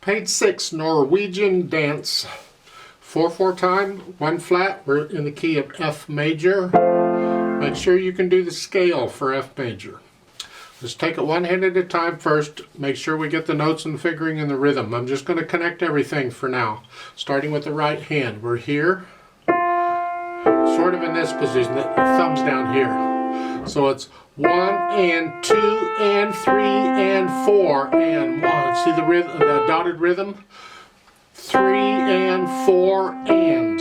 Page 6, Norwegian Dance. 4/4 time, 1 flat. We're in the key of F major. Make sure you can do the scale for F major. Let's take it one hand at a time first. Make sure we get the notes and fingering and the rhythm. I'm just going to connect everything for now. Starting with the right hand. We're here, sort of in this position. The thumb's down here. So it's 1 and 2 and 3 and 4 and 1. See the rhythm, the dotted rhythm? 3 and 4 and.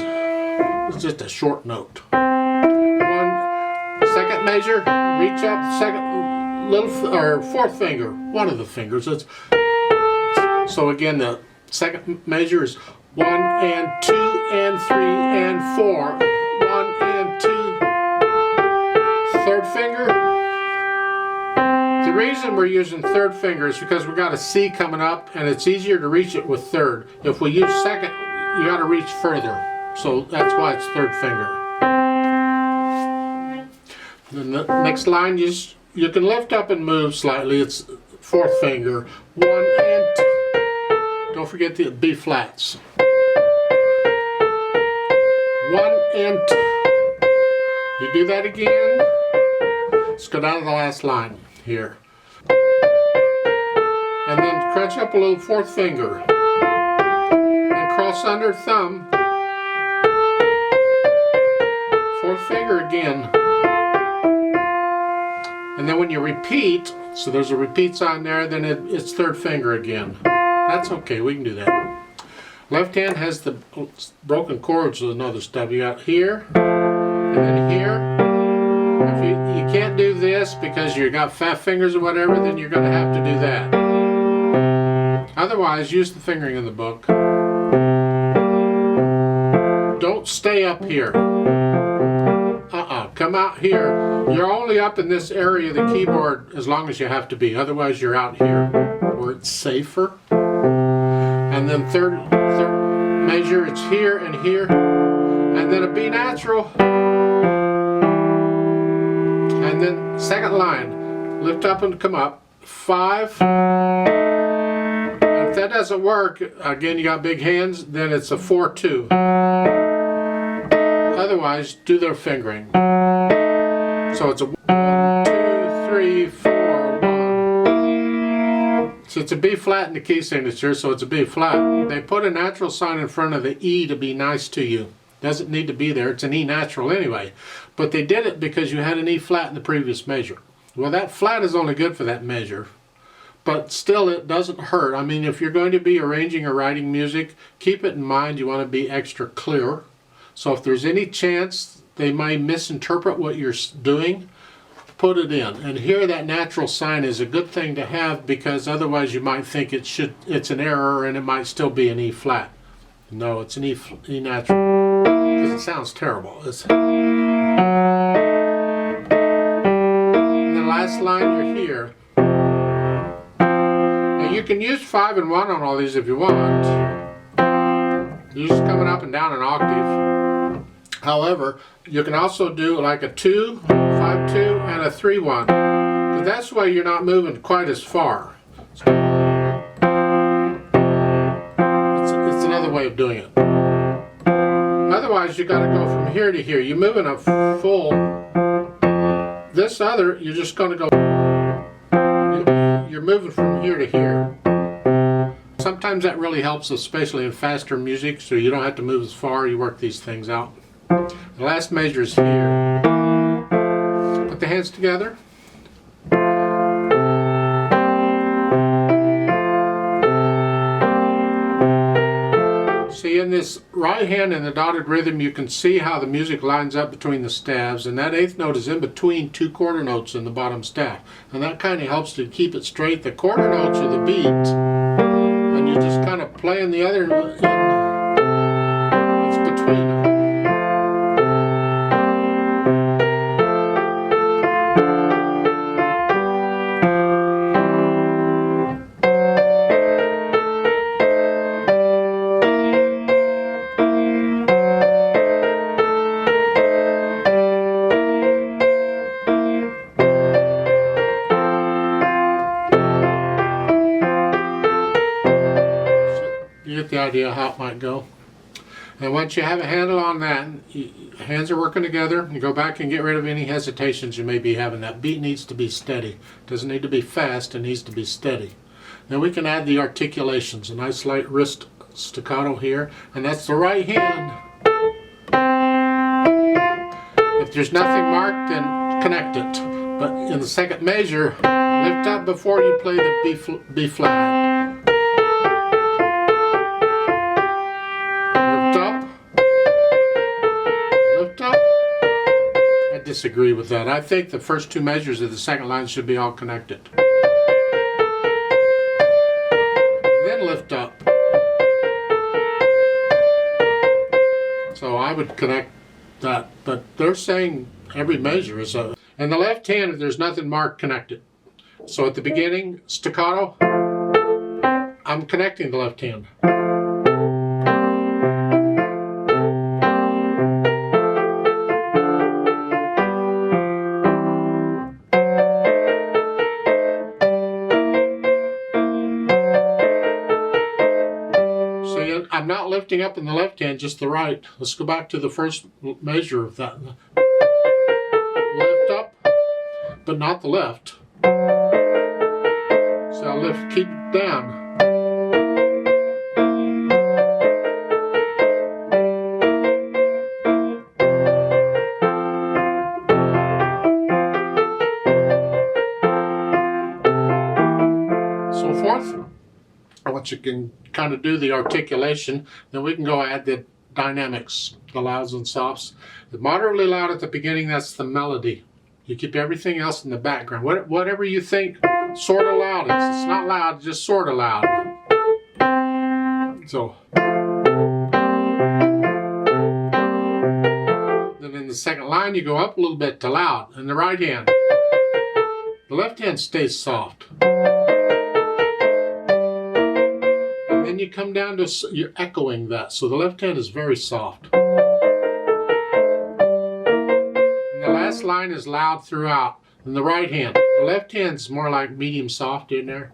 It's just a short note. 1, second measure, reach up, second little or fourth finger, one of the fingers. So again, the second measure is 1 and 2 and 3 and 4. 1 and 2. Third finger. The reason we're using third finger is because we got a C coming up and it's easier to reach it with third. If we use second, you got to reach further. So that's why it's third finger. Then the next line, you can lift up and move slightly. It's fourth finger. 1 and 2. Don't forget the B flats. 1 and 2. You do that again. Let's go down to the last line here. And then crunch up a little fourth finger. And cross under thumb. Fourth finger again. And then when you repeat, so there's a repeat sign there, then it's third finger again. That's okay, we can do that. Left hand has the broken chords with another stub. You got here, and then here. If you can't do this because you got fat fingers or whatever, then you're going to have to do that. Otherwise, use the fingering in the book. Don't stay up here. Come out here. You're only up in this area of the keyboard as long as you have to be. Otherwise, you're out here where it's safer. And then third measure, it's here and here. And then a B natural. And then second line, lift up and come up. 5. And if that doesn't work, again you got big hands, then it's a 4/2. Otherwise, do their fingering. So it's a 1, 2, 3, 4, 1. So it's a B flat in the key signature, so it's a B flat. They put a natural sign in front of the E to be nice to you. Doesn't need to be there, it's an E natural anyway. But they did it because you had an E flat in the previous measure. Well, that flat is only good for that measure. But still, it doesn't hurt. I mean, if you're going to be arranging or writing music, keep it in mind you want to be extra clear. So if there's any chance they may misinterpret what you're doing, put it in. And here that natural sign is a good thing to have because otherwise you might think it's an error and it might still be an E flat. No, it's an E natural. Because it sounds terrible. And the last line, you're here. Now you can use 5 and 1 on all these if you want. You're just coming up and down an octave. However, you can also do like a 2, 5/2, and a 3/1. But that's why you're not moving quite as far. So it's another way of doing it. Otherwise, you got to go from here to here. You're moving a full. This other, you're just going to go. You're moving from here to here. Sometimes that really helps, especially in faster music, so you don't have to move as far. You work these things out. The last measure is here. Put the hands together. See, in this right hand in the dotted rhythm, you can see how the music lines up between the staves, and that 8th note is in between 2 quarter notes in the bottom staff. And that kind of helps to keep it straight. The quarter notes are the beat, and you just kind of play in the other note. It's between them. get the idea how it might go. And once you have a handle on that, hands are working together, you go back and get rid of any hesitations you may be having. That beat needs to be steady. It doesn't need to be fast, it needs to be steady. Then we can add the articulations, a nice light wrist staccato here, and that's the right hand. If there's nothing marked, then connect it. But in the second measure, lift up before you play the B flat. Lift up. Lift up. I disagree with that. I think the first two measures of the second line should be all connected. Then lift up. So I would connect that, but they're saying every measure is a... In the left hand, there's nothing marked, connected. So at the beginning, staccato, I'm connecting the left hand. So I'm not lifting up in the left hand, just the right. Let's go back to the first measure of that. Lift up, but not the left. So I'll lift, keep it down. So forth. Once you can kind of do the articulation, then we can go add the dynamics, the louds and softs. The moderately loud at the beginning, that's the melody. You keep everything else in the background. Whatever you think sort of loud is. It's not loud, just sort of loud. So. Then in the second line, you go up a little bit to loud in the right hand. The left hand stays soft. And then you come down to, you're echoing that. So the left hand is very soft. Last line is loud throughout in the right hand. The left hand's more like medium soft in there.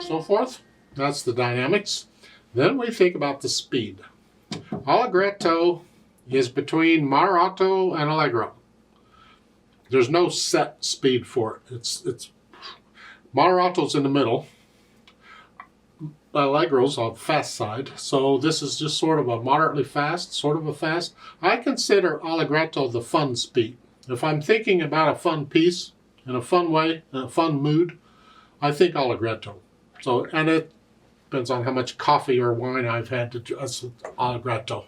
So forth. That's the dynamics. Then we think about the speed. Allegretto is between moderato and allegro. There's no set speed for it. It's moderato's in the middle. Allegro's on the fast side, so this is just sort of a moderately fast, sort of a fast. I consider allegretto the fun speed. If I'm thinking about a fun piece in a fun way, in a fun mood, I think allegretto. So, and it depends on how much coffee or wine I've had to just allegretto.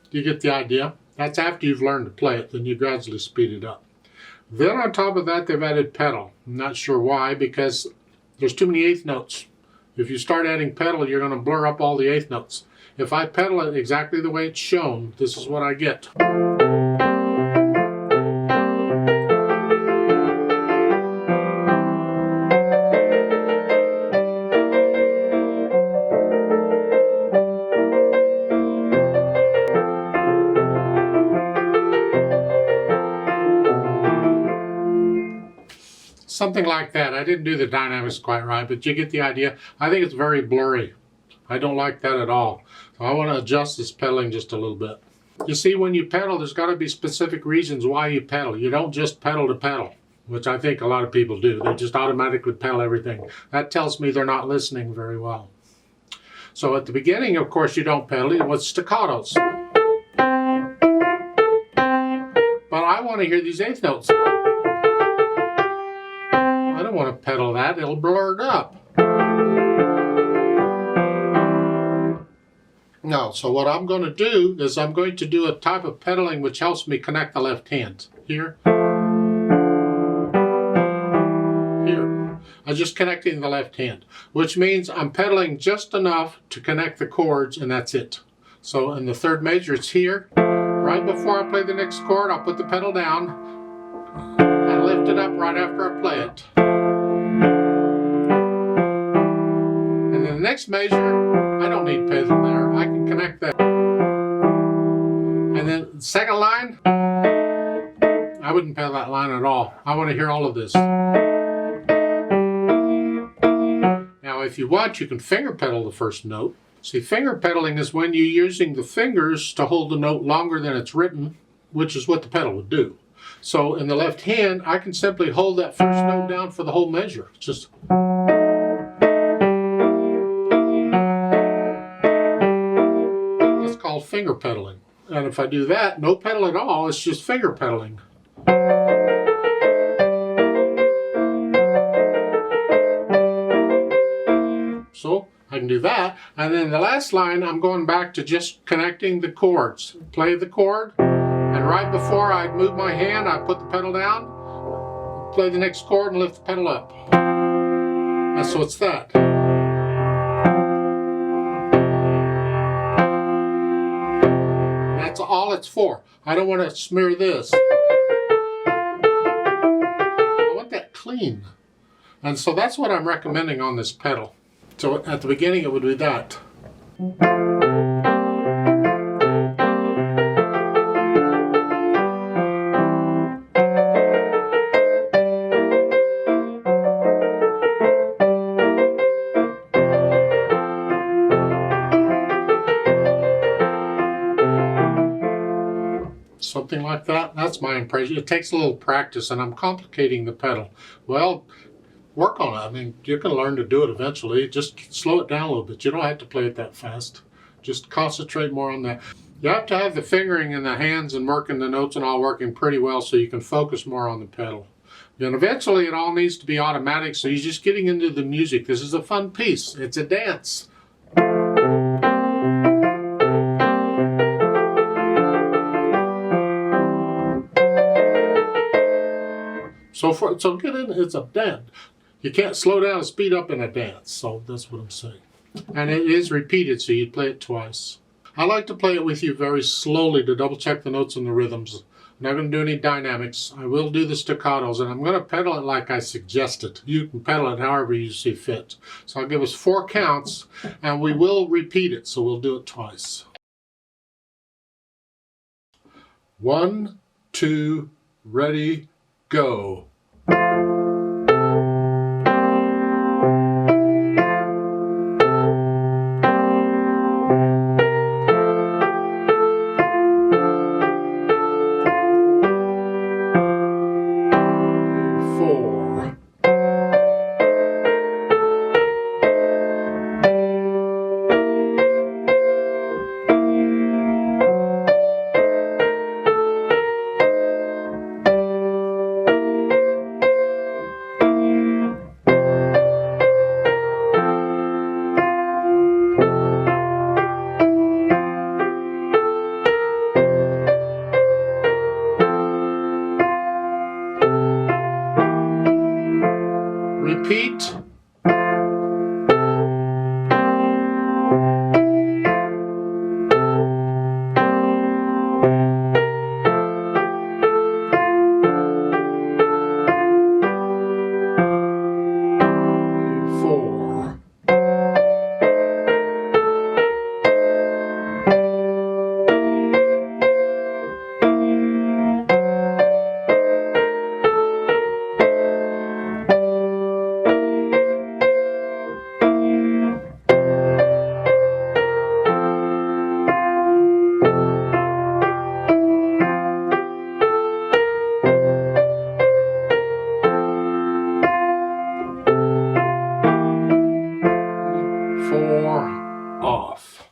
Do you get the idea? That's after you've learned to play it, then you gradually speed it up. Then on top of that, they've added pedal. I'm not sure why, because there's too many eighth notes. If you start adding pedal, you're going to blur up all the eighth notes. If I pedal it exactly the way it's shown, this is what I get. Something like that. I didn't do the dynamics quite right, but you get the idea. I think it's very blurry. I don't like that at all. So I want to adjust this pedaling just a little bit. You see, when you pedal, there's got to be specific reasons why you pedal. You don't just pedal to pedal, which I think a lot of people do. They just automatically pedal everything. That tells me they're not listening very well. So at the beginning, of course, you don't pedal it with staccatos. But I want to hear these eighth notes. I don't want to pedal that, it'll blur it up. No, so what I'm going to do is I'm going to do a type of pedaling which helps me connect the left hand. Here. Here. I'm just connecting the left hand, which means I'm pedaling just enough to connect the chords, and that's it. So in the third measure, it's here. Right before I play the next chord, I'll put the pedal down and lift it up right after I play it. And in the next measure, I don't need pedal there. I can connect that. And then the second line, I wouldn't pedal that line at all. I want to hear all of this. Now, if you want, you can finger pedal the first note. See, finger pedaling is when you're using the fingers to hold the note longer than it's written, which is what the pedal would do. So in the left hand, I can simply hold that first note down for the whole measure. It's just... That's called finger pedaling. And if I do that, no pedal at all, it's just finger pedaling. So I can do that. And then the last line, I'm going back to just connecting the chords. Play the chord, and right before I move my hand, I put the pedal down, play the next chord, and lift the pedal up. And so it's that. That's all it's for. I don't want to smear this. I want that clean. And so that's what I'm recommending on this pedal. So at the beginning it would be that. Something like that. That's my impression. It takes a little practice, and I'm complicating the pedal. Well, work on it. I mean, you can learn to do it eventually. Just slow it down a little bit. You don't have to play it that fast. Just concentrate more on that. You have to have the fingering and the hands and working the notes and all working pretty well so you can focus more on the pedal. And eventually it all needs to be automatic, so you're just getting into the music. This is a fun piece. It's a dance. So get in, it's a dance. You can't slow down and speed up in a dance, so that's what I'm saying. And it is repeated, so you play it twice. I like to play it with you very slowly to double check the notes and the rhythms. I'm not going to do any dynamics. I will do the staccatos, and I'm going to pedal it like I suggested. You can pedal it however you see fit. So I'll give us 4 counts, and we will repeat it, so we'll do it twice. 1, 2, ready, go. Repeat. Off.